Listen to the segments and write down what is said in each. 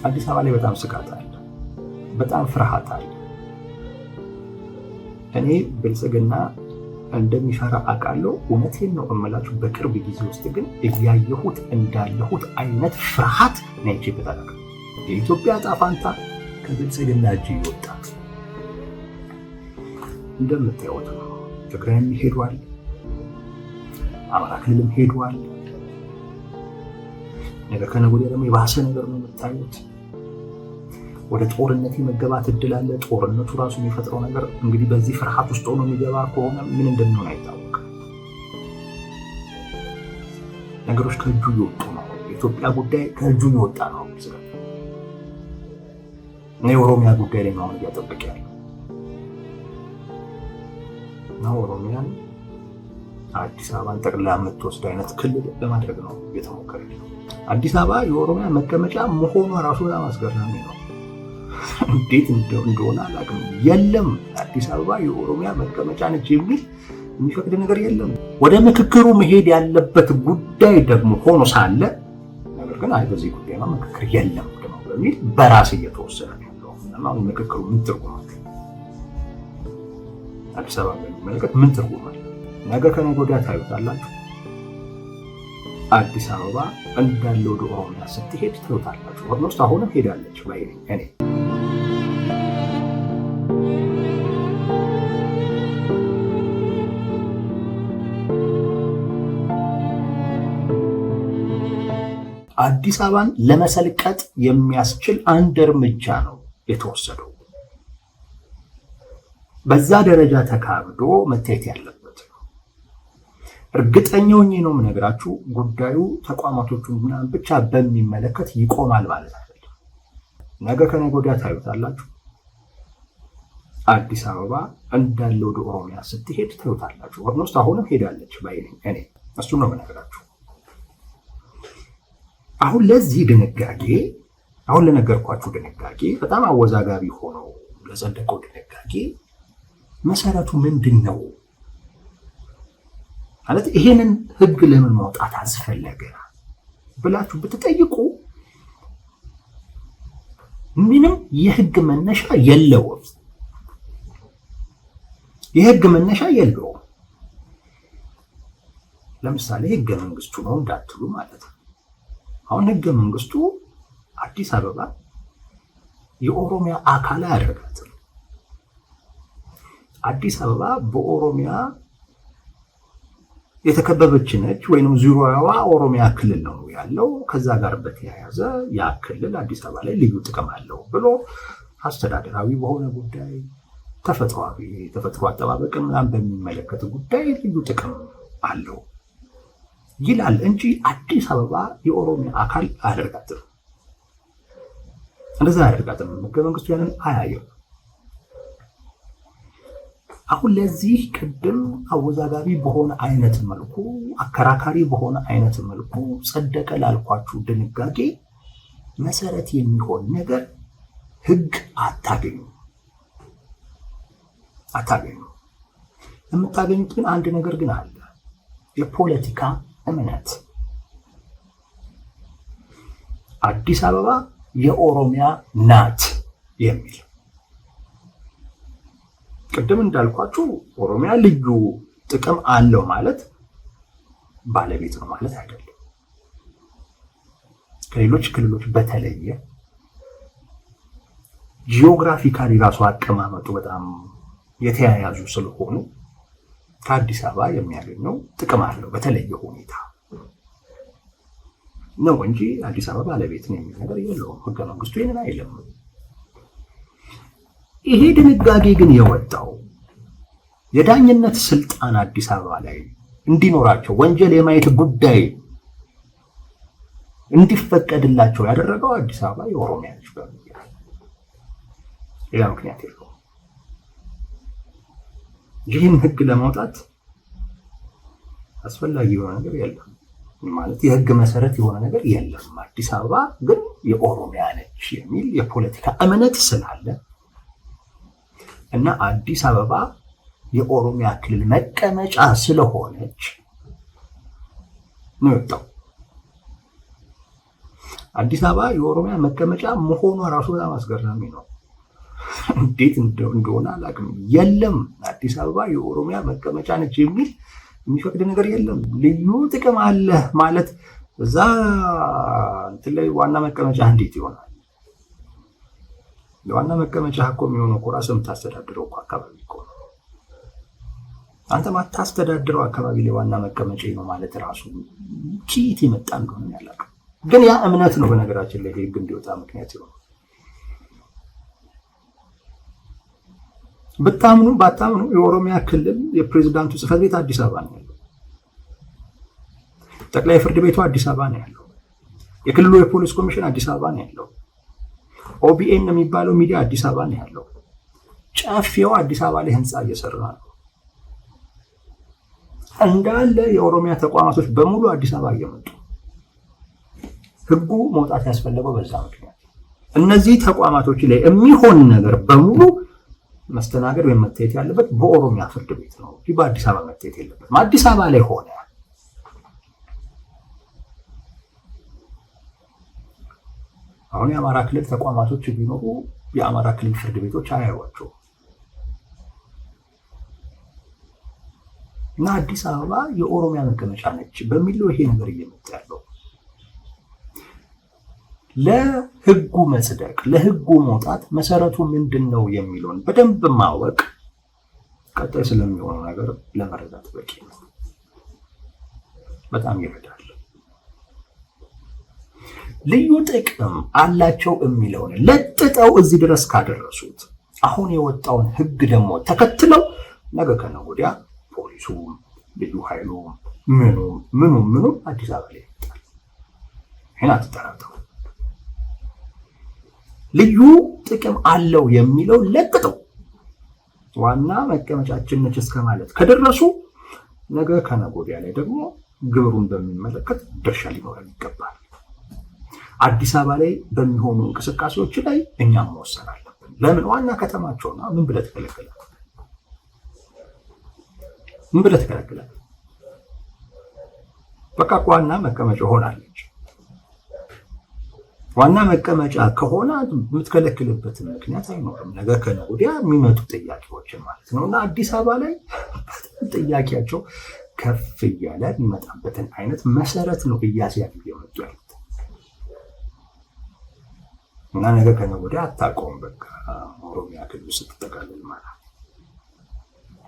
አዲስ አበባ ላይ በጣም ስጋት አለ፣ በጣም ፍርሃት አለ። እኔ ብልጽግና እንደሚፈራ አውቃለሁ። እውነቴን ነው እምላችሁ። በቅርብ ጊዜ ውስጥ ግን እያየሁት እንዳለሁት አይነት ፍርሃት ነጭ በታላቅ የኢትዮጵያ ዕጣ ፈንታ ከብልጽግና እጅ ይወጣ። እንደምታዩት ትግራይም ሄዷል፣ አማራ ክልልም ሄዷል። ነገር ከነገ ወዲያ ደግሞ የባሰ ነገር ነው የምታዩት። ወደ ጦርነት የመገባት እድል አለ። ጦርነቱ ራሱ የሚፈጥረው ነገር እንግዲህ በዚህ ፍርሃት ውስጥ ሆኖ የሚገባ ከሆነ ምን እንደሚሆን አይታወቅም። ነገሮች ከእጁ እየወጡ ነው። የኢትዮጵያ ጉዳይ ከእጁ እየወጣ ነው። እና የኦሮሚያ ጉዳይ ላይ ነው እያጠበቀ ያለው እና ኦሮሚያን አዲስ አበባን ጠቅልላ የምትወስድ አይነት ክልል ለማድረግ ነው እየተሞከረ ነው። አዲስ አበባ የኦሮሚያ መቀመጫ መሆኗ ራሱ በጣም አስገራሚ ነው። እንዴት እንደሆነ አላውቅም። የለም አዲስ አበባ የኦሮሚያ መቀመጫ ነች የሚል የሚፈቅድ ነገር የለም። ወደ ምክክሩ መሄድ ያለበት ጉዳይ ደግሞ ሆኖ ሳለ ነገር ግን በዚህ ጉዳይ ነው ምክክር የለም ደግሞ በሚል በራስ እየተወሰነ ነው ያለው። አሁን ምክክሩ ምን ትርጉም አለው? አዲስ አበባ በሚመለከት ምን ትርጉም አለው? ነገ ከነገ ወዲያ ታዩታላችሁ። አዲስ አበባ እንዳለ ወደ ኦሮሚያ ስትሄድ ታዩታላችሁ። ኦልሞስት አሁንም ሄዳለች ባይ እኔ አዲስ አበባን ለመሰልቀጥ የሚያስችል አንድ እርምጃ ነው የተወሰደው። በዛ ደረጃ ተካብዶ መታየት ያለበት ነው። እርግጠኛው ነው የምነግራችሁ። ጉዳዩ ተቋማቶቹን ምናምን ብቻ በሚመለከት ይቆማል ማለት አይደለም። ነገ ከነገ ወዲያ ታዩታላችሁ። አዲስ አበባ እንዳለ ወደ ኦሮሚያ ስትሄድ ታዩታላችሁ። ኦልሞስት አሁንም ሄዳለች ባይ እኔ እሱን ነው የምነግራችሁ። አሁን ለዚህ ድንጋጌ አሁን ለነገርኳችሁ ድንጋጌ በጣም አወዛጋቢ ሆኖ ለጸደቀው ድንጋጌ መሰረቱ ምንድን ነው ማለት ይሄንን ህግ ለምን ማውጣት አስፈለገ ብላችሁ ብትጠይቁ ምንም የህግ መነሻ የለውም። የህግ መነሻ የለውም። ለምሳሌ ህገ መንግስቱ ነው እንዳትሉ ማለት ነው። አሁን ህገ መንግስቱ አዲስ አበባ የኦሮሚያ አካል አያደርጋትም። አዲስ አበባ በኦሮሚያ የተከበበች ነች፣ ወይንም ዙሪያዋ ኦሮሚያ ክልል ነው ያለው። ከዛ ጋር በተያያዘ ያ ክልል አዲስ አበባ ላይ ልዩ ጥቅም አለው ብሎ አስተዳደራዊ በሆነ ጉዳይ ተፈጥሮ አጠባበቅን ምናምን በሚመለከት ጉዳይ ልዩ ጥቅም አለው ይላል እንጂ አዲስ አበባ የኦሮሚያ አካል አያደርጋትም። እንደዛ አያደርጋትም። ህገ መንግስቱ ያንን አያየው። አሁን ለዚህ ቅድም አወዛጋቢ በሆነ አይነት መልኩ አከራካሪ በሆነ አይነት መልኩ ጸደቀ ላልኳችሁ ድንጋጌ መሰረት የሚሆን ነገር ህግ አታገኙ። የምታገኙት ግን አንድ ነገር ግን አለ። የፖለቲካ እምነት። አዲስ አበባ የኦሮሚያ ናት የሚል ቅድም እንዳልኳችሁ ኦሮሚያ ልዩ ጥቅም አለው ማለት ባለቤት ነው ማለት አይደለም። ከሌሎች ክልሎች በተለየ ጂኦግራፊካሊ ራሱ አቀማመጡ በጣም የተያያዙ ስለሆኑ ከአዲስ አበባ የሚያገኘው ጥቅም አለው በተለየ ሁኔታ ነው እንጂ አዲስ አበባ ባለቤት ነው የሚል ነገር የለውም። ህገ መንግስቱ ይህንን አይልም። ይሄ ድንጋጌ ግን የወጣው የዳኝነት ስልጣን አዲስ አበባ ላይ እንዲኖራቸው ወንጀል የማየት ጉዳይ እንዲፈቀድላቸው ያደረገው አዲስ አበባ የኦሮሚያ ነች በሚል ሌላ ምክንያት የለውም። ይህን ህግ ለማውጣት አስፈላጊ የሆነ ነገር የለም ማለት የህግ መሰረት የሆነ ነገር የለም። አዲስ አበባ ግን የኦሮሚያ ነች የሚል የፖለቲካ እምነት ስላለ እና አዲስ አበባ የኦሮሚያ ክልል መቀመጫ ስለሆነች ነው የወጣው። አዲስ አበባ የኦሮሚያ መቀመጫ መሆኗ ራሱ በጣም አስገራሚ ነው። እንዴት እንደሆነ አላውቅም። የለም አዲስ አበባ የኦሮሚያ መቀመጫ ነች የሚል የሚፈቅድ ነገር የለም። ልዩ ጥቅም አለ ማለት እዛ እንትን ላይ ዋና መቀመጫ እንዴት ይሆናል? የዋና መቀመጫ እኮ የሚሆነው እኮ ራስህ የምታስተዳድረው እኮ አካባቢ እኮ ነው። አንተ ማታስተዳድረው አካባቢ ላይ ዋና መቀመጫ ነው ማለት ራሱ ኪት የመጣ እንደሆነ ያላቀው። ግን ያ እምነት ነው በነገራችን ላይ ህግ እንዲወጣ ምክንያት ይሆናል። ብታምኑ ባታምኑ የኦሮሚያ ክልል የፕሬዝዳንቱ ጽሕፈት ቤት አዲስ አበባ ነው ያለው። ጠቅላይ ፍርድ ቤቱ አዲስ አበባ ነው ያለው። የክልሉ የፖሊስ ኮሚሽን አዲስ አበባ ነው ያለው። ኦቢኤን የሚባለው ሚዲያ አዲስ አበባ ነው ያለው። ጨፌው አዲስ አበባ ላይ ህንፃ እየሰራ ነው። እንዳለ የኦሮሚያ ተቋማቶች በሙሉ አዲስ አበባ እየመጡ ህጉ መውጣት ያስፈለገው በዛ ምክንያት። እነዚህ ተቋማቶች ላይ የሚሆን ነገር በሙሉ መስተናገድ ወይም መታየት ያለበት በኦሮሚያ ፍርድ ቤት ነው። በአዲስ አበባ መታየት የለበትም። አዲስ አበባ ላይ ሆነ አሁን የአማራ ክልል ተቋማቶች ቢኖሩ የአማራ ክልል ፍርድ ቤቶች አያዩዋቸው እና አዲስ አበባ የኦሮሚያ መቀመጫ ነች በሚል ይሄ ነገር እየመጣ ያለው። ለህጉ መጽደቅ ለህጉ መውጣት መሰረቱ ምንድነው የሚለውን በደንብ ማወቅ ቀጣይ ስለሚሆነው ነገር ለመረዳት በቂ ነው። በጣም ይረዳል። ልዩ ጥቅም አላቸው የሚለውን ለጥጠው እዚህ ድረስ ካደረሱት አሁን የወጣውን ህግ ደግሞ ተከትለው ነገ ከነገ ወዲያ ፖሊሱ ልዩ ኃይሉ ምኑ አዲስ አበባ ላይ ይመጣል። ይሄን አትጠራጠሩ። ልዩ ጥቅም አለው የሚለው ለጥጠው ዋና መቀመጫችን ነች እስከ ማለት ከደረሱ ነገ ከነገ ወዲያ ላይ ደግሞ ግብሩን በሚመለከት ድርሻ ሊኖረን ይገባል። አዲስ አበባ ላይ በሚሆኑ እንቅስቃሴዎች ላይ እኛም መወሰን አለብን። ለምን ዋና ከተማቸው ነው። ምን ብለህ ትከለክላለህ? በቃ ዋና መቀመጫ ሆናለች። ዋና መቀመጫ ከሆነ የምትከለክልበት ምክንያት አይኖርም። ነገ ከነገ ወዲያ የሚመጡ ጥያቄዎችን ማለት ነው። እና አዲስ አበባ ላይ ጥያቄያቸው ከፍ እያለ የሚመጣበትን አይነት መሰረት ነው እያስያዙ የመጡ ያሉት። እና ነገ ከነገ ወዲያ አታውቀውም። በቃ ኦሮሚያ ክልል ስትጠቃልል ማለት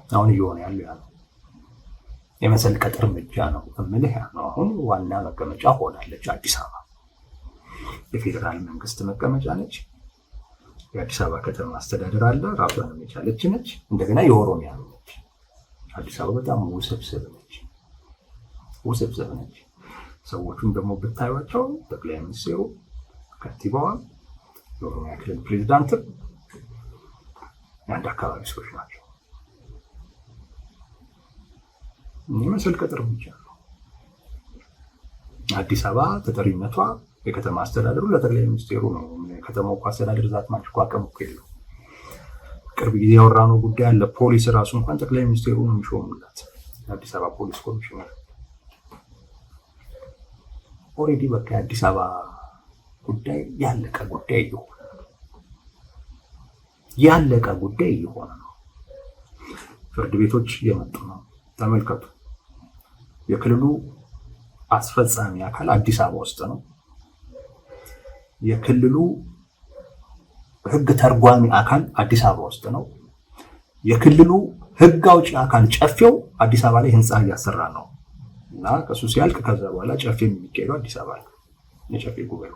አሁን እየሆነ ያለው ያ ነው። የመሰልቀጥ እርምጃ ነው እምልህ ያ ነው። አሁን ዋና መቀመጫ ሆናለች አዲስ አበባ። የፌዴራል መንግስት መቀመጫ ነች። የአዲስ አበባ ከተማ አስተዳደር አለ፣ ራሷን የቻለች ነች። እንደገና የኦሮሚያ ነች። አዲስ አበባ በጣም ውስብስብ ነች። ሰዎቹም ደግሞ ብታዩቸው ጠቅላይ ሚኒስትሩ፣ ከንቲባዋ፣ የኦሮሚያ ክልል ፕሬዝዳንት የአንድ አካባቢ ሰዎች ናቸው። የመሰልቀጥ እርምጃ ነው። አዲስ አበባ ተጠሪነቷ የከተማ አስተዳደሩ ለጠቅላይ ሚኒስትሩ ነው። ከተማው አስተዳደር ዛት ማጭ አቅም እኮ የለው። ቅርብ ጊዜ ያወራነው ጉዳይ አለ። ፖሊስ ራሱ እንኳን ጠቅላይ ሚኒስትሩ ነው የሚሾሙላት። የአዲስ አበባ ፖሊስ ኮሚሽነር ኦልሬዲ በቃ የአዲስ አበባ ጉዳይ ያለቀ ጉዳይ እየሆነ ነው። ፍርድ ቤቶች እየመጡ ነው። ተመልከቱ። የክልሉ አስፈጻሚ አካል አዲስ አበባ ውስጥ ነው። የክልሉ ህግ ተርጓሚ አካል አዲስ አበባ ውስጥ ነው። የክልሉ ህግ አውጪ አካል ጨፌው አዲስ አበባ ላይ ህንፃ እያሰራ ነው እና ከሱ ሲያልቅ ከዛ በኋላ ጨፌ የሚካሄደው አዲስ አበባ ላይ የጨፌ ጉባኤ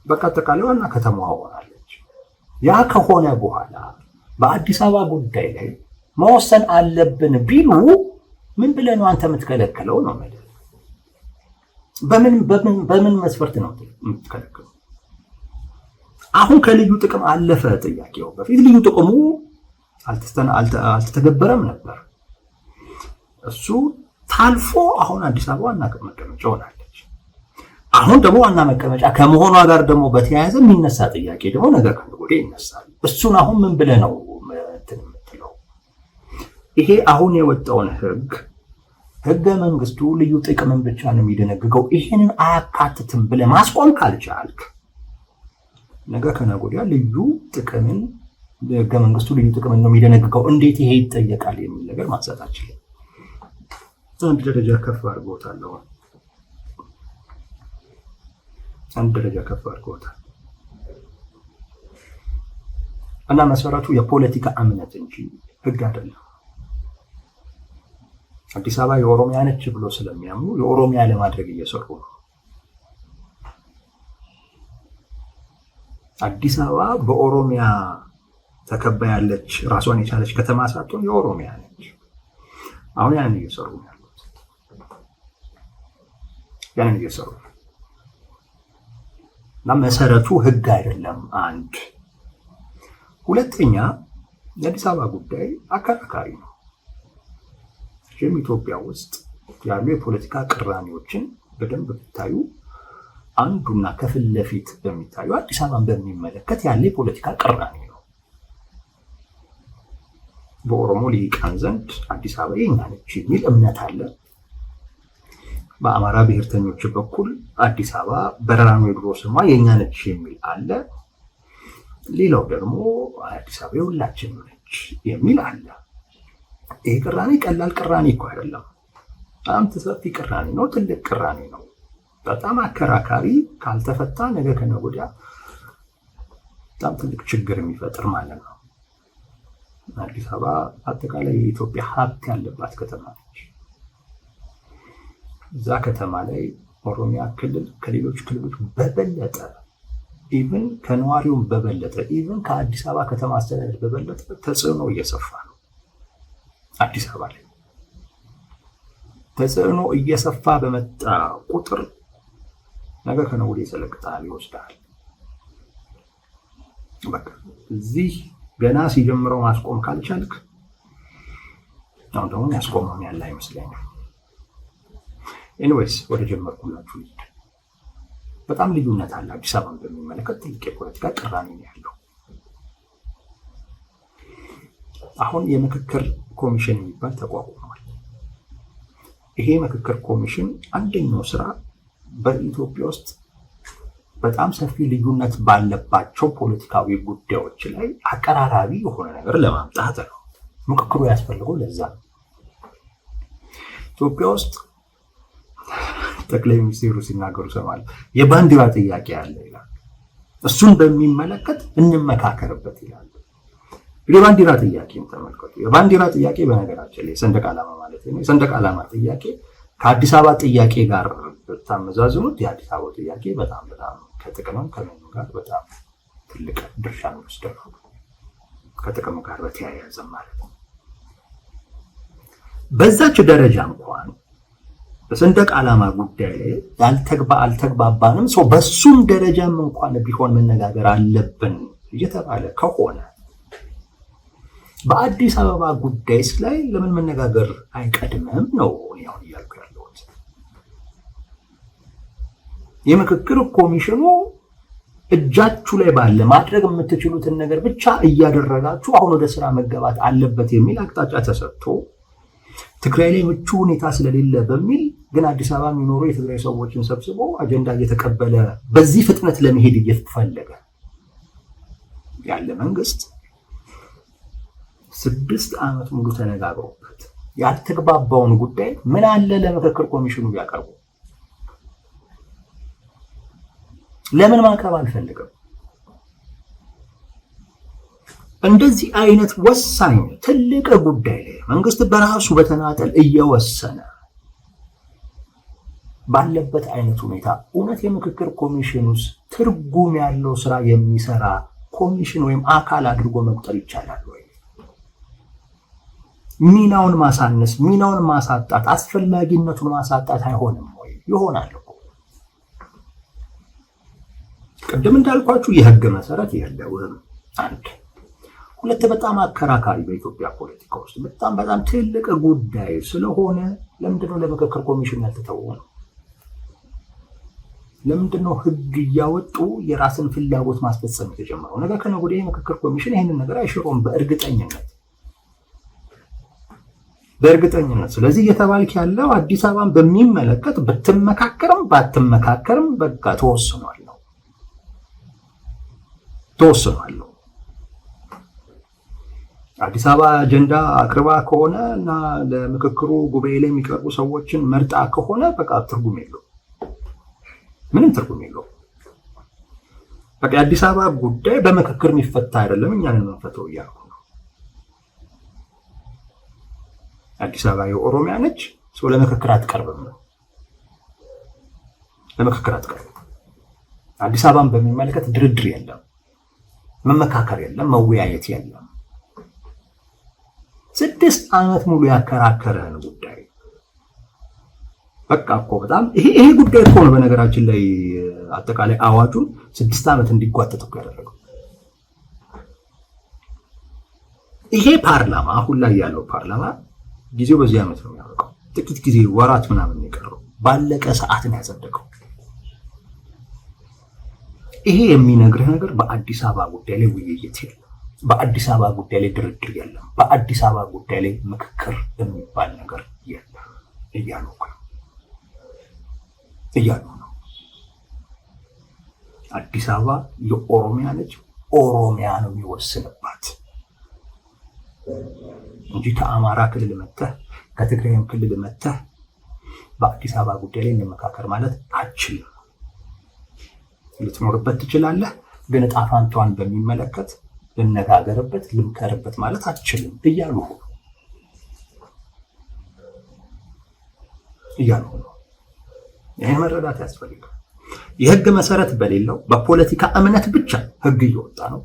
በቃ አጠቃላይ ዋና ከተማዋ ሆናለች። ያ ከሆነ በኋላ በአዲስ አበባ ጉዳይ ላይ መወሰን አለብን ቢሉ ምን ብለህ ነው አንተ የምትከለክለው ነው ማለት? በምን መስፈርት ነው የምትከለክለው? አሁን ከልዩ ጥቅም አለፈ ጥያቄው። በፊት ልዩ ጥቅሙ አልተተገበረም ነበር። እሱ ታልፎ አሁን አዲስ አበባ ዋና መቀመጫ ሆናለች። አሁን ደግሞ ዋና መቀመጫ ከመሆኗ ጋር ደግሞ በተያያዘ የሚነሳ ጥያቄ ደግሞ ነገር ከነገ ወዲያ ይነሳል። እሱን አሁን ምን ብለህ ነው የምትለው? ይሄ አሁን የወጣውን ህግ ህገ መንግስቱ ልዩ ጥቅምን ብቻ ነው የሚደነግገው፣ ይሄንን አያካትትም ብለህ ማስቆም ካልቻልክ ነገ ከነገ ወዲያ ልዩ ጥቅምን ህገ መንግስቱ ልዩ ጥቅምን ነው የሚደነግገው እንዴት ይሄ ይጠየቃል የሚል ነገር ማንሳት አችልም። አንድ ደረጃ ከፍ አድርጎታል። እና መሰረቱ የፖለቲካ እምነት እንጂ ህግ አይደለም። አዲስ አበባ የኦሮሚያ ነች ብሎ ስለሚያምኑ የኦሮሚያ ለማድረግ እየሰሩ ነው። አዲስ አበባ በኦሮሚያ ተከባ ያለች ራሷን የቻለች ከተማ ሳትሆን የኦሮሚያ ነች። አሁን ያንን እየሰሩ ነው ያሉት። እና መሰረቱ ህግ አይደለም። አንድ ሁለተኛ የአዲስ አበባ ጉዳይ አከራካሪ ነው። ኢትዮጵያ ውስጥ ያሉ የፖለቲካ ቅራኔዎችን በደንብ ብታዩ አንዱና ከፊት ለፊት በሚታዩ አዲስ አበባን በሚመለከት ያለ የፖለቲካ ቅራኔ ነው። በኦሮሞ ልሂቃን ዘንድ አዲስ አበባ የኛ ነች የሚል እምነት አለ። በአማራ ብሔርተኞች በኩል አዲስ አበባ በረራኑ የድሮ ስሟ የኛ ነች የሚል አለ። ሌላው ደግሞ አዲስ አበባ የሁላችን ነች የሚል አለ። ይሄ ቅራኔ ቀላል ቅራኔ እኮ አይደለም። በጣም ሰፊ ቅራኔ ነው። ትልቅ ቅራኔ ነው። በጣም አከራካሪ፣ ካልተፈታ ነገ ከነገ ወዲያ በጣም ትልቅ ችግር የሚፈጥር ማለት ነው። አዲስ አበባ አጠቃላይ የኢትዮጵያ ሀብት ያለባት ከተማ ነች። እዛ ከተማ ላይ ኦሮሚያ ክልል ከሌሎች ክልሎች በበለጠ ኢቭን ከነዋሪውም በበለጠ ኢቭን ከአዲስ አበባ ከተማ አስተዳደር በበለጠ ተጽዕኖ እየሰፋ ነው። አዲስ አበባ ላይ ተጽዕኖ እየሰፋ በመጣ ቁጥር ነገ ከነገ ወዲያ ይሰለቅጣል፣ ይወስዳል። በቃ እዚህ ገና ሲጀምረው ማስቆም ካልቻልክ አሁን ደግሞ ያስቆመው ያለ አይመስለኝም። ኤኒዌይስ ወደ ጀመርኩላችሁ ልሂድ። በጣም ልዩነት አለ። አዲስ አበባን በሚመለከት ትልቅ የፖለቲካ ቅራኔ ነው ያለው። አሁን የምክክር ኮሚሽን የሚባል ተቋቁሟል። ይሄ ምክክር ኮሚሽን አንደኛው ስራ በኢትዮጵያ ውስጥ በጣም ሰፊ ልዩነት ባለባቸው ፖለቲካዊ ጉዳዮች ላይ አቀራራቢ የሆነ ነገር ለማምጣት ነው። ምክክሩ ያስፈልገው ለዛ ነው። ኢትዮጵያ ውስጥ ጠቅላይ ሚኒስትሩ ሲናገሩ ሰማል። የባንዲራ ጥያቄ አለ ይላል። እሱን በሚመለከት እንመካከርበት ይላል። የባንዲራ ጥያቄን ተመልከቱ። የባንዲራ ጥያቄ በነገራችን ላይ ሰንደቅ ዓላማ ማለት ነው። የሰንደቅ ዓላማ ጥያቄ ከአዲስ አበባ ጥያቄ ጋር ብታመዛዝኑት የአዲስ አበባ ጥያቄ በጣም ከጥቅምም ከምኑ ጋር በጣም ትልቅ ድርሻ የሚወስደው ከጥቅሙ ጋር በተያያዘ ማለት ነው። በዛች ደረጃ እንኳን በሰንደቅ ዓላማ ጉዳይ ላይ አልተግባባንም፣ ሰው በሱም ደረጃም እንኳን ቢሆን መነጋገር አለብን እየተባለ ከሆነ በአዲስ አበባ ጉዳይስ ላይ ለምን መነጋገር አይቀድምም ነው ያው እያልኩ ያለሁት። የምክክር ኮሚሽኑ እጃችሁ ላይ ባለ ማድረግ የምትችሉትን ነገር ብቻ እያደረጋችሁ አሁን ወደ ስራ መገባት አለበት የሚል አቅጣጫ ተሰጥቶ ትግራይ ላይ ምቹ ሁኔታ ስለሌለ በሚል ግን አዲስ አበባ የሚኖሩ የትግራይ ሰዎችን ሰብስቦ አጀንዳ እየተቀበለ በዚህ ፍጥነት ለመሄድ እየተፈለገ ያለ መንግስት 6 ዓመት ሙሉ ተነጋግሮበት ያልተግባባውን ጉዳይ ምን አለ ለምክክር ኮሚሽኑ ቢያቀርቡ? ለምን ማቅረብ አልፈልግም? እንደዚህ አይነት ወሳኝ ትልቅ ጉዳይ ላይ መንግስት በራሱ በተናጠል እየወሰነ ባለበት አይነት ሁኔታ እውነት የምክክር ኮሚሽኑስ ትርጉም ያለው ስራ የሚሰራ ኮሚሽን ወይም አካል አድርጎ መቁጠር ይቻላል ወይ? ሚናውን ማሳነስ፣ ሚናውን ማሳጣት፣ አስፈላጊነቱን ማሳጣት አይሆንም ወይ? ይሆናል እኮ። ቅድም እንዳልኳችሁ የህግ መሰረት የለውም። አንድ ሁለት በጣም አከራካሪ በኢትዮጵያ ፖለቲካ ውስጥ በጣም ትልቅ ጉዳይ ስለሆነ ለምንድነው ለምክክር ኮሚሽን ያልተተወው? ለምንድነው ህግ እያወጡ የራስን ፍላጎት ማስፈጸም የተጀመረው? ነገ ከነገ ወዲያ የምክክር ኮሚሽን ይሄንን ነገር አይሽሮም በእርግጠኝነት። በእርግጠኝነት። ስለዚህ እየተባልክ ያለው አዲስ አበባን በሚመለከት ብትመካከርም ባትመካከርም በቃ ተወስኗል ነው። አዲስ አበባ አጀንዳ አቅርባ ከሆነ እና ለምክክሩ ጉባኤ ላይ የሚቀርቡ ሰዎችን መርጣ ከሆነ በቃ ትርጉም የለው፣ ምንም ትርጉም የለው። በቃ የአዲስ አበባ ጉዳይ በምክክር የሚፈታ አይደለም፣ እኛን የምንፈተው እያልኩ ነው። አዲስ አበባ የኦሮሚያ ነች፣ ሰው ለምክክር አትቀርብም ነው። ለምክክር አትቀርብም። አዲስ አበባን በሚመለከት ድርድር የለም፣ መመካከር የለም፣ መወያየት የለም። 6 ዓመት ሙሉ ያከራከረህን ጉዳይ በቃ እኮ በጣም ይሄ ጉዳይ እኮ ነው። በነገራችን ላይ አጠቃላይ አዋጁን 6 ዓመት እንዲጓተት እኮ ያደረገው ይሄ ፓርላማ፣ አሁን ላይ ያለው ፓርላማ ጊዜው በዚህ ዓመት ነው የሚያበቃው። ጥቂት ጊዜ ወራት ምናምን የቀረው ባለቀ ሰዓት ነው ያጸደቀው። ይሄ የሚነግርህ ነገር በአዲስ አበባ ጉዳይ ላይ ውይይት የለም፣ በአዲስ አበባ ጉዳይ ላይ ድርድር የለም፣ በአዲስ አበባ ጉዳይ ላይ ምክክር የሚባል ነገር የለም እያሉ ነው። አዲስ አበባ የኦሮሚያ ነች፣ ኦሮሚያ ነው የሚወስንባት እንጂ ከአማራ ክልል መተህ ከትግራይም ክልል መተህ በአዲስ አበባ ጉዳይ ላይ እንመካከር ማለት አችልም። ልትኖርበት ትችላለህ፣ ግን ዕጣ ፈንታዋን በሚመለከት ልነጋገርበት ልምከርበት ማለት አችልም እያሉ ነው። ይህን መረዳት ያስፈልጋል። የህግ መሰረት በሌለው በፖለቲካ እምነት ብቻ ህግ እየወጣ ነው።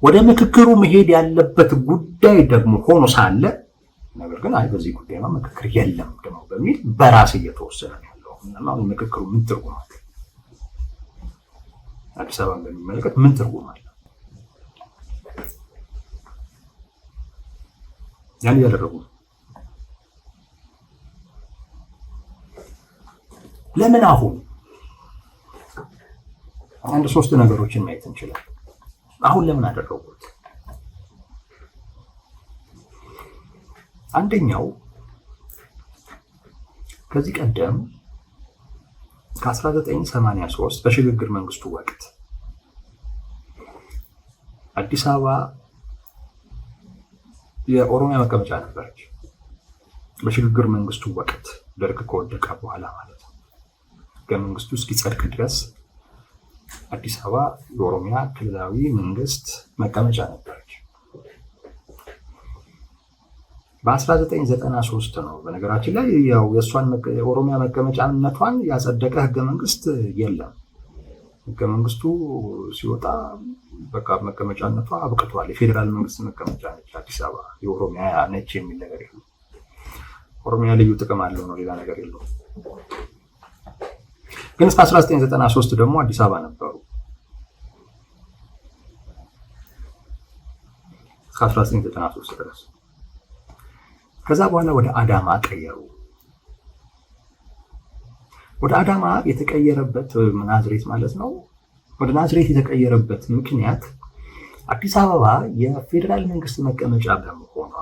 ወደ ምክክሩ መሄድ ያለበት ጉዳይ ደግሞ ሆኖ ሳለ ነገር ግን አይ በዚህ ጉዳይማ ምክክር የለም ደግሞ በሚል በራስ እየተወሰነ ነው ያለው። እና ምክክሩ ምን ትርጉም አለው? አዲስ አበባን በሚመለከት ምን ትርጉም አለው? ያን ያደረጉ ለምን አሁን አንድ 3 ነገሮችን ማየት እንችላለን። አሁን ለምን አደረጉት? አንደኛው ከዚህ ቀደም ከ1983 በሽግግር መንግስቱ ወቅት አዲስ አበባ የኦሮሚያ መቀመጫ ነበረች። በሽግግር መንግስቱ ወቅት ደርግ ከወደቀ በኋላ ማለት ነው። ህገ መንግስቱ እስኪጸድቅ ድረስ አዲስ አበባ የኦሮሚያ ክልላዊ መንግስት መቀመጫ ነበረች። በ1993 ነው በነገራችን ላይ ያው የእሷን የኦሮሚያ መቀመጫነቷን ያጸደቀ ህገ መንግስት የለም። ህገ መንግስቱ ሲወጣ በቃ መቀመጫነቷ አብቅቷል። የፌዴራል መንግስት መቀመጫ ነች አዲስ አበባ፣ የኦሮሚያ ነች የሚል ነገር የለም። ኦሮሚያ ልዩ ጥቅም አለው ነው፣ ሌላ ነገር የለውም። ግን እስከ 1993 ደግሞ አዲስ አበባ ነበሩ። እስከ 1993 ድረስ። ከዛ በኋላ ወደ አዳማ ቀየሩ። ወደ አዳማ የተቀየረበት ናዝሬት ማለት ነው። ወደ ናዝሬት የተቀየረበት ምክንያት አዲስ አበባ የፌዴራል መንግስት መቀመጫ በመሆኗ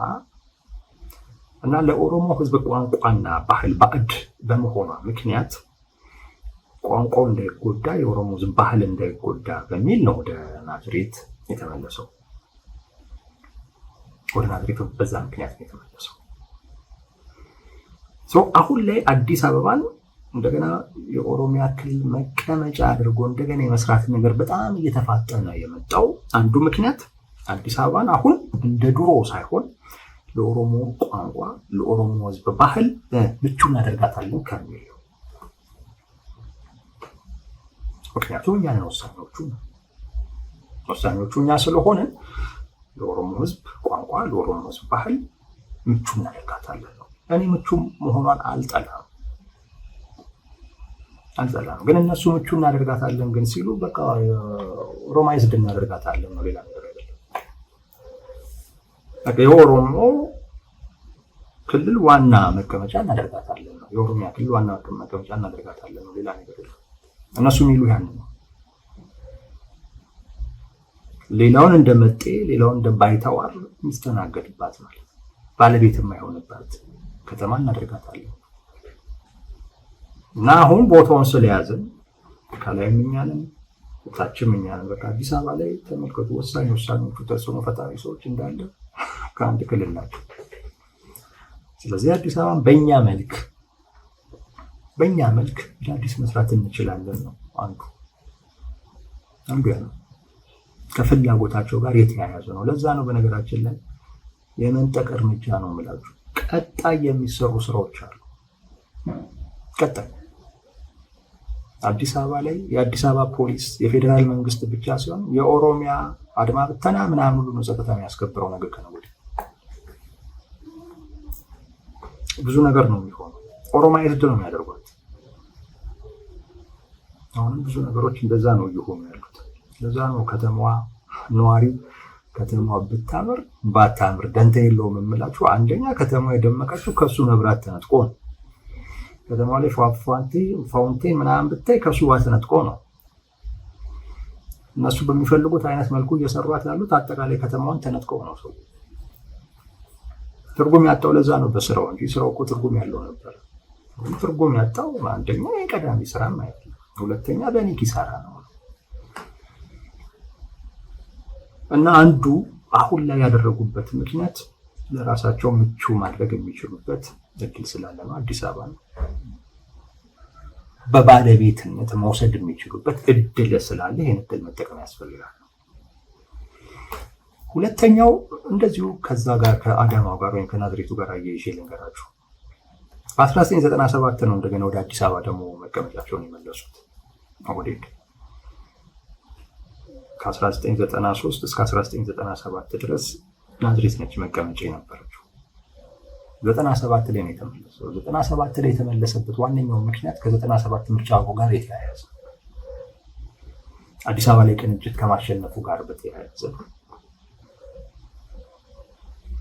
እና ለኦሮሞ ህዝብ ቋንቋና ባህል ባዕድ በመሆኗ ምክንያት ቋንቋው እንዳይጎዳ የኦሮሞ ህዝብ ባህል እንዳይጎዳ በሚል ነው ወደ ናዝሬት የተመለሰው። ወደ ናዝሬት በዛ ምክንያት ነው የተመለሰው። አሁን ላይ አዲስ አበባን እንደገና የኦሮሚያ ክልል መቀመጫ አድርጎ እንደገና የመስራት ነገር በጣም እየተፋጠነ የመጣው አንዱ ምክንያት አዲስ አበባን አሁን እንደ ድሮ ሳይሆን ለኦሮሞ ቋንቋ ለኦሮሞ ህዝብ ባህል ምቹ እናደርጋታለን ከሚል ነው። ምክንያቱም እኛ ነን ወሳኞቹ እኛ ስለሆነ ለኦሮሞ ህዝብ ቋንቋ ለኦሮሞ ህዝብ ባህል ምቹ እናደርጋታለን ነው። እኔ ምቹ መሆኗን አልጠላም፣ ግን እነሱ ምቹ እናደርጋታለን ግን ሲሉ በቃ ሮማይዝድ እናደርጋታለን ነው፣ ሌላ ነገር አይደለም። በቃ የኦሮሞ ክልል ዋና መቀመጫ እናደርጋታለን ነው፣ የኦሮሚያ ክልል ዋና መቀመጫ እናደርጋታለን ነው፣ ሌላ ነገር አይደለም። እነሱ የሚሉ ያን ነው። ሌላውን እንደመጤ ሌላውን እንደባይተዋር የሚስተናገድባት ማለት ባለቤት የማይሆንባት ከተማ እናደርጋታለን። እና አሁን ቦታውን ስለያዝን ከላይም እኛ ነን ታችም እኛ ነን። በቃ አዲስ አበባ ላይ ተመልከቱ፣ ወሳኞቹ ተጽዕኖ ፈጣሪ ሰዎች እንዳለ ከአንድ ክልል ናቸው። ስለዚህ አዲስ አበባን በእኛ መልክ አዲስ መስራት እንችላለን ነው አንዱ ያ ነው። ከፍላጎታቸው ጋር የተያያዘ ነው። ለዛ ነው በነገራችን ላይ የመንጠቅ እርምጃ ነው የምላችሁ። ቀጣይ የሚሰሩ ስራዎች አሉ። ቀጣይ አዲስ አበባ ላይ የአዲስ አበባ ፖሊስ የፌዴራል መንግስት ብቻ ሲሆን የኦሮሚያ አድማ ብተና ምናምን ሁሉ ነው ጸጥታ የሚያስከብረው ነገር ከነገ ብዙ ነገር ነው የሚሆነው። ኦሮማይዝድ ነው የሚያደርጓት። አሁንም ብዙ ነገሮች እንደዛ ነው እየሆኑ ያሉት። ለዛ ነው ከተማዋ ነዋሪው ከተማዋ ባታምር ደንታ የለውም የምላችሁ። አንደኛ ከተማዋ የደመቀችው ከሱ መብራት ተነጥቆ ነው። ከተማዋ ላይ ፋውንቴን ምናምን ብታይ ከሱ ተነጥቆ ነው። እነሱ በሚፈልጉት አይነት መልኩ እየሰሯት ያሉት አጠቃላይ ከተማዋን ተነጥቆ ነው። ሰው ትርጉም ያጣው ለዛ ነው በስራው እንጂ ስራው እኮ ትርጉም ያለው ነበር። ትርጉም ያጣው አንደኛ የቀዳሚ ስራ ማለት ነው፣ ሁለተኛ በእኔ ኪሳራ ነው። እና አንዱ አሁን ላይ ያደረጉበት ምክንያት ለራሳቸው ምቹ ማድረግ የሚችሉበት እድል ስላለ ነው። አዲስ አበባ ነው በባለቤትነት መውሰድ የሚችሉበት እድል ስላለ ይህን እድል መጠቀም ያስፈልጋል። ሁለተኛው እንደዚሁ ከዛ ጋር ከአዳማው ጋር ወይም ከናዝሬቱ ጋር አያይዤ ልንገራችሁ። በ1997 ነው እንደገና ወደ አዲስ አበባ ደግሞ መቀመጫቸውን የመለሱት። ኦህዴድ ከ1993 እስከ 1997 ድረስ ናዝሬት ነች መቀመጫ የነበረችው። 97 ላይ ነው የተመለሰው። 97 ላይ የተመለሰበት ዋነኛው ምክንያት ከ97 ምርጫ ጋር የተያያዘ አዲስ አበባ ላይ ቅንጅት ከማሸነፉ ጋር በተያያዘ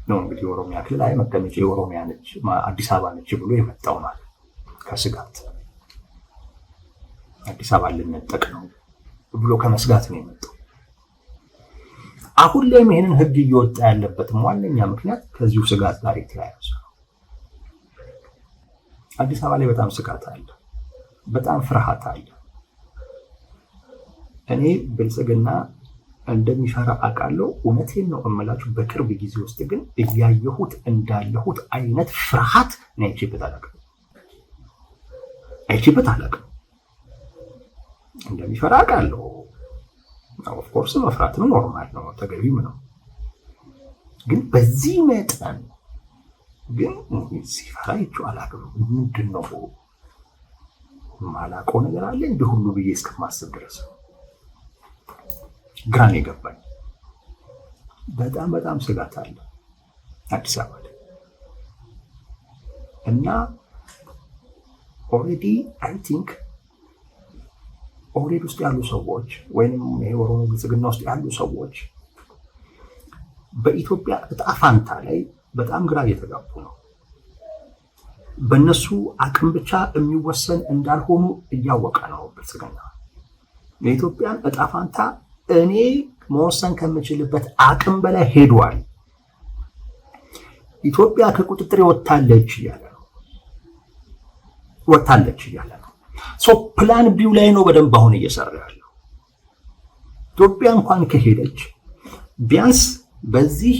ነው። እንግዲህ የኦሮሚያ ክልል መቀመጫ የኦሮሚያ ነች አዲስ አበባ ነች ብሎ የመጣው ማለት ከስጋት አዲስ አበባ ልንጠቅ ነው ብሎ ከመስጋት ነው የመጣው። አሁን ላይ ይሄንን ህግ እየወጣ ያለበትም ዋነኛ ምክንያት ከዚሁ ስጋት ጋር የተያያዘ ነው። አዲስ አበባ ላይ በጣም ስጋት አለ፣ በጣም ፍርሃት አለ። እኔ ብልጽግና እንደሚፈራ አውቃለሁ። እውነቴን ነው እምላችሁ። በቅርብ ጊዜ ውስጥ ግን እያየሁት እንዳለሁት አይነት ፍርሃት ነው አይቼበት አላውቅም። እንደሚፈራ አውቃለሁ። ኦፍ ኮርስ መፍራትም ኖርማል ነው፣ ተገቢም ነው። ግን በዚህ መጠን ግን ሲፈራ አይቼው አላውቅም። ምንድን ነው የማላውቀው ነገር አለ እንዲህ ሁሉ ብዬ እስከማስብ ድረስ ግራን የገባኝ በጣም ስጋት አለ አዲስ አበባ ላይ እና ኦሬዲ አይ ቲንክ ኦሬዲ ውስጥ ያሉ ሰዎች ወይንም የኦሮሞ ብልጽግና ውስጥ ያሉ ሰዎች በኢትዮጵያ ዕጣ ፈንታ ላይ በጣም ግራ እየተጋቡ ነው። በእነሱ አቅም ብቻ የሚወሰን እንዳልሆኑ እያወቀ ነው ብልጽግና። የኢትዮጵያን ዕጣ ፈንታ እኔ መወሰን ከምችልበት አቅም በላይ ሄዷል፣ ኢትዮጵያ ከቁጥጥር ወጣለች እያለ ነው። ሶ ፕላን ቢው ላይ ነው በደንብ አሁን እየሰራ ያለው። ኢትዮጵያ እንኳን ከሄደች ቢያንስ በዚህ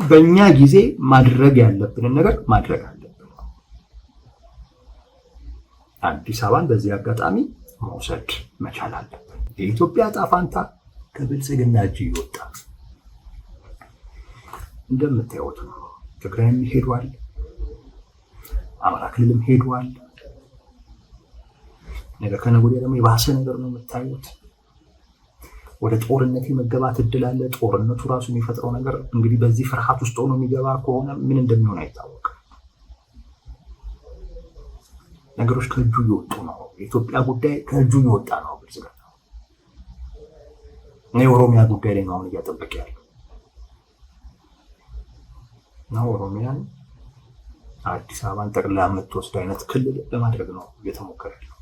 በእኛ ጊዜ ማድረግ ያለብንን ነገር ማድረግ አለብን። አዲስ አበባን በዚህ አጋጣሚ መውሰድ መቻል አለብን። የኢትዮጵያ ዕጣ ፈንታ ከብልጽግና እጅ ይወጣ። እንደምታዩት ነው። ትግራይም ሄዷል፣ አማራ ክልልም ሄዷል። ነገር ከነገ ወዲያ ደግሞ የባሰ ነገር ነው የምታዩት። ወደ ጦርነት የመገባት እድል አለ። ጦርነቱ ራሱ የሚፈጥረው ነገር እንግዲህ በዚህ ፍርሃት ውስጥ ሆኖ የሚገባ ከሆነ ምን እንደሚሆን አይታወቅም። ነገሮች ከእጁ እየወጡ ነው። የኢትዮጵያ ጉዳይ ከእጁ እየወጣ ነው ብልጽግና እና የኦሮሚያ ጉዳይ ላይ ነው አሁን እያጠበቀ ያለው እና ኦሮሚያን አዲስ አበባን ጠቅልላ የምትወስድ አይነት ክልል ለማድረግ ነው እየተሞከረ ያለው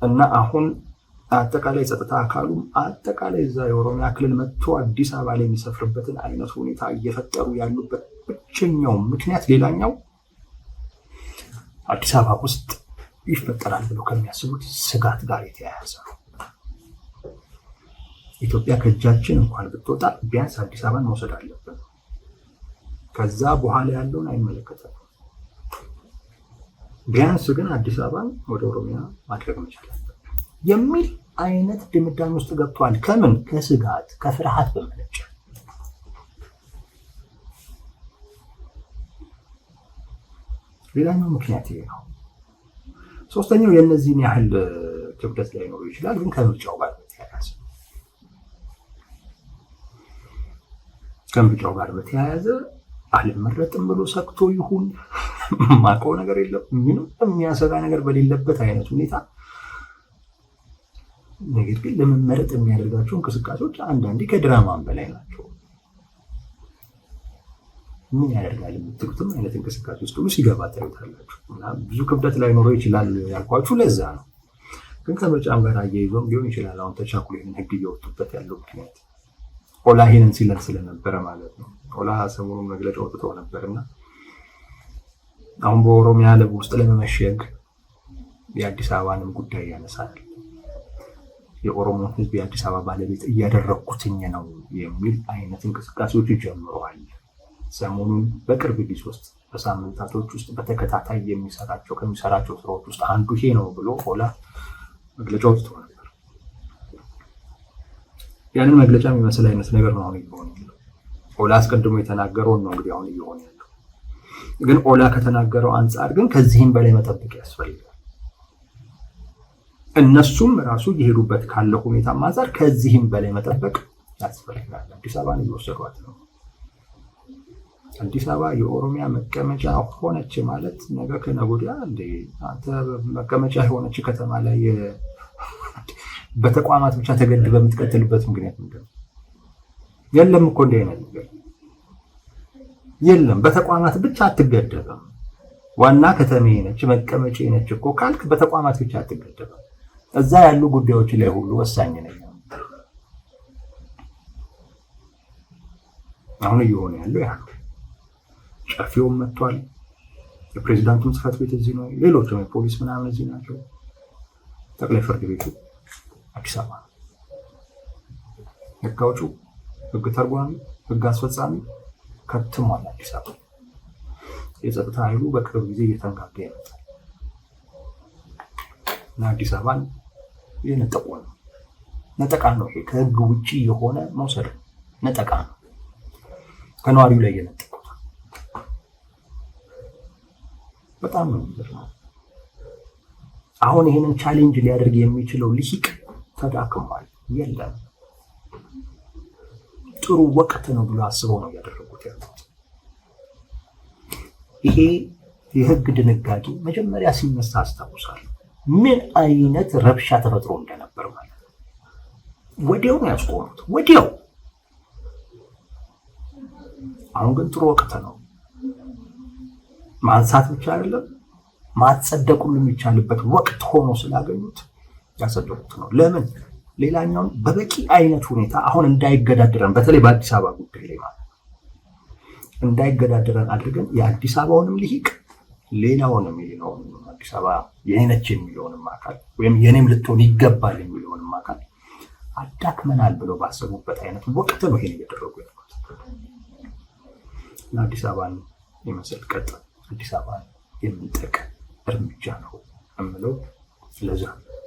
እና አሁን አጠቃላይ ጸጥታ አካሉም አጠቃላይ እዛ የኦሮሚያ ክልል መጥቶ አዲስ አበባ ላይ የሚሰፍርበትን አይነት ሁኔታ እየፈጠሩ ያሉበት ብቸኛው ምክንያት ሌላኛው አዲስ አበባ ውስጥ ይፈጠራል ብለው ከሚያስቡት ስጋት ጋር የተያያዘ ነው። ኢትዮጵያ ከእጃችን እንኳን ብትወጣ ቢያንስ አዲስ አበባን መውሰድ አለብን፣ ከዛ በኋላ ያለውን አይመለከተም። ቢያንስ ግን አዲስ አበባን ወደ ኦሮሚያ ማድረግ መቻል አለብን የሚል አይነት ድምዳሜ ውስጥ ገብቷል። ከምን? ከስጋት ከፍርሃት በመነጨ። ሌላኛው ምክንያት ይሄ ነው። ሶስተኛው የእነዚህን ያህል ክብደት ላይኖሩ ይችላል፣ ግን ከምርጫው ጋር በተያያዘ አልመረጥም ብሎ ሰክቶ ይሁን ማቀው ነገር የለም፣ ምንም የሚያሰጋ ነገር በሌለበት አይነት ሁኔታ ነገር ግን ለመመረጥ የሚያደርጋቸው እንቅስቃሴዎች አንዳንዴ ከድራማም በላይ ናቸው። ምን ያደርጋል የምትሉትም አይነት እንቅስቃሴ ውስጥ ሁሉ ሲገባ ታዩታላችሁ። እና ብዙ ክብደት ላይኖረው ይችላል ያልኳችሁ ለዛ ነው። ግን ከምርጫም ጋር አያይዞም ሊሆን ይችላል። አሁን ተቻኩሎ ይህን ህግ እየወጡበት ያለው ምክንያት ኦላ ይህንን ሲለን ስለነበረ ማለት ነው። ኦላ ሰሞኑን መግለጫ ወጥቶ ነበርና አሁን በኦሮሚያ ለብ ውስጥ ለመመሸግ የአዲስ አበባንም ጉዳይ ያነሳል። የኦሮሞ ህዝብ የአዲስ አበባ ባለቤት እያደረኩትኝ ነው የሚል አይነት እንቅስቃሴዎች ጀምረዋል። ሰሞኑን በቅርብ ጊዜ ውስጥ በሳምንታቶች ውስጥ በተከታታይ ከሚሰራቸው ስራዎች ውስጥ አንዱ ይሄ ነው ብሎ ኦላ መግለጫ ወጥቶ ነበር። ያንን መግለጫ የሚመስል አይነት ነገር ነው አሁን እየሆነ ያለው። ኦላ አስቀድሞ የተናገረውን ነው እንግዲህ አሁን እየሆነ ያለው። ግን ኦላ ከተናገረው አንጻር ግን ከዚህም በላይ መጠበቅ ያስፈልጋል። እነሱም ራሱ እየሄዱበት ካለው ሁኔታ አንጻር ከዚህም በላይ መጠበቅ ያስፈልጋል። አዲስ አበባን እየወሰዷት ነው። አዲስ አበባ የኦሮሚያ መቀመጫ ሆነች ማለት ነገ ከነገ ወዲያ እንደ አንተ መቀመጫ የሆነች ከተማ ላይ በተቋማት ብቻ ተገድበህ የምትቀጥልበት ምክንያት ምንድን ነው? የለም እኮ እንደ አይነት ነገር የለም። በተቋማት ብቻ አትገደብም። ዋና ከተማዬ ነች መቀመጫ ነች እኮ ካልክ በተቋማት ብቻ አትገደብም። እዛ ያሉ ጉዳዮች ላይ ሁሉ ወሳኝ ነኝ። አሁን እየሆነ ያለው ያ ጨፌውም መጥቷል። የፕሬዝዳንቱን ጽሕፈት ቤት እዚህ ነው። ሌሎችም የፖሊስ ምናምን እዚህ ናቸው። ጠቅላይ ፍርድ ቤቱ አዲስ አበባ ነው። ህግ አውጪው፣ ህግ ተርጓሚ፣ ህግ አስፈጻሚ ከትሟል አዲስ አበባ። የጸጥታ ኃይሉ በቅርብ ጊዜ እየተንጋጋ ይመጣል እና አዲስ አበባን የነጠቁ ነው። ነጠቃ ነው ይሄ። ከህግ ውጪ የሆነ መውሰድ ነጠቃ ነው። ከነዋሪው ላይ የነጠቁት በጣም ነው የሚገርመው። አሁን ይሄንን ቻሌንጅ ሊያደርግ የሚችለው ልሂቅ ተዳክሟል። የለም ጥሩ ወቅት ነው ብሎ አስበው ነው ያደረጉት ያሉት። ይሄ የህግ ድንጋጌ መጀመሪያ ሲነሳ አስታውሳለሁ ምን አይነት ረብሻ ተፈጥሮ እንደነበር ማለት ነው። ወዲያው ነው ያስቆሙት፣ ወዲያው። አሁን ግን ጥሩ ወቅት ነው። ማንሳት ብቻ አይደለም ማጸደቅ ሁሉ የሚቻልበት ወቅት ሆኖ ስላገኙት ያጸደቁት ነው። ለምን ሌላኛውን በበቂ አይነት ሁኔታ አሁን እንዳይገዳደረን በተለይ በአዲስ አበባ ጉዳይ ላይ ማለት እንዳይገዳደረን አድርገን የአዲስ አበባውንም ልሂቅ ሌላውንም አዲስ አበባ የኔነች የሚለውንም አካል ወይም የኔም ልትሆን ይገባል የሚለውንም አካል አዳክመናል ብለው ባሰቡበት አይነት ወቅት ነው ይሄን እያደረጉ ያሉት። አዲስ አበባን የመሰል ቀጥ አዲስ አበባን የምንጠቅ እርምጃ ነው የምለው ለዛ